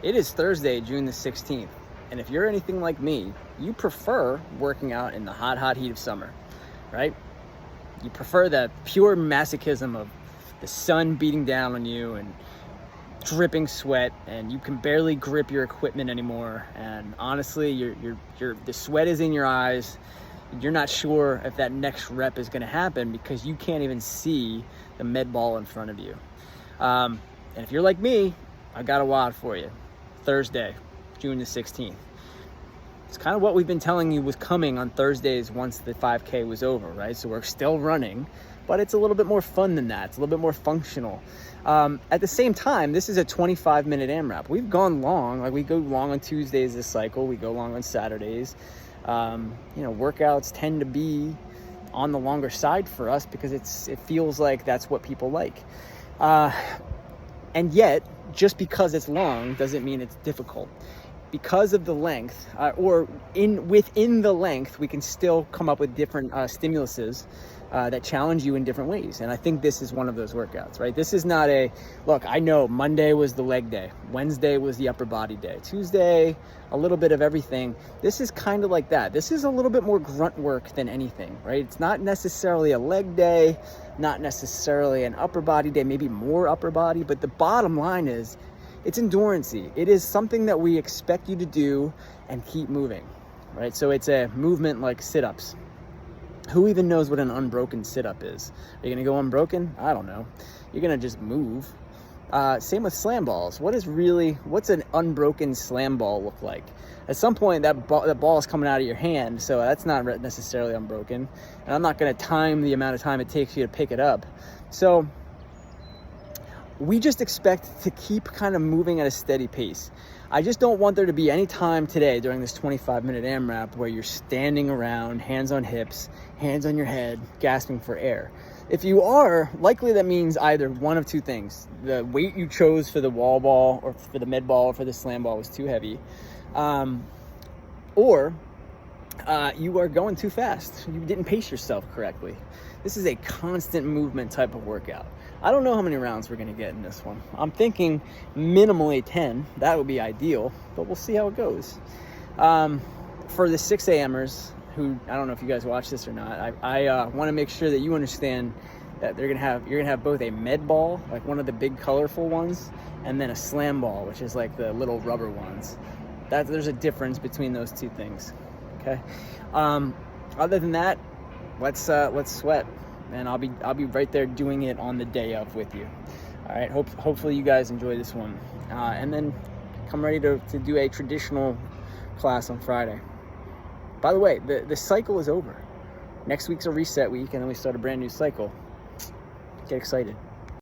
It is Thursday, June the 16th, and if you're anything like me, you prefer working out in the hot, hot heat of summer, right? You prefer the pure masochism of the sun beating down on you and dripping sweat, and you can barely grip your equipment anymore. And honestly, the sweat is in your eyes. You're not sure if that next rep is going to happen because you can't even see the med ball in front of you. And if you're like me, I got a WOD for you. Thursday, June the 16th. It's kind of what we've been telling you was coming on Thursdays once the 5K was over, right? So we're still running, but it's a little bit more fun than that. It's a little bit more functional. At the same time, this is a 25-minute AMRAP. We've gone long, like we go long on Tuesdays this cycle. We go long on Saturdays. Workouts tend to be on the longer side for us because it feels like that's what people like. And yet, just because it's long doesn't mean it's difficult. Because of the length, within the length, we can still come up with different stimuluses that challenge you in different ways. And I think this is one of those workouts, right? This is not look, I know Monday was the leg day. Wednesday was the upper body day. Tuesday, a little bit of everything. This is kind of like that. This is a little bit more grunt work than anything, right? It's not necessarily a leg day, not necessarily an upper body day, maybe more upper body, but the bottom line is it's endurance-y. It is something that we expect you to do and keep moving, right? So it's a movement like sit-ups. Who even knows what an unbroken sit-up is? Are you gonna go unbroken? I don't know. You're gonna just move. Same with slam balls. What's an unbroken slam ball look like? At some point, the ball is coming out of your hand, so that's not necessarily unbroken. And I'm not gonna time the amount of time it takes you to pick it up. So we just expect to keep kind of moving at a steady pace. I just don't want there to be any time today during this 25-minute AMRAP where you're standing around, hands on hips, hands on your head, gasping for air. If you are, likely that means either one of two things. The weight you chose for the wall ball or for the med ball or for the slam ball was too heavy. Or you are going too fast. You didn't pace yourself correctly. This is a constant movement type of workout. I don't know how many rounds we're gonna get in this one. I'm thinking minimally 10. That would be ideal, but we'll see how it goes. For the 6 a.m.ers, who, I don't know if you guys watch this or not, I want to make sure that you understand that you're gonna have both a med ball, like one of the big colorful ones, and then a slam ball, which is like the little rubber ones. There's a difference between those two things. Okay. Other than that, let's sweat, and I'll be right there doing it on the day of with you. All right. Hopefully you guys enjoy this one, and then come ready to do a traditional class on Friday. By the way, the cycle is over. Next week's a reset week, and then we start a brand new cycle. Get excited.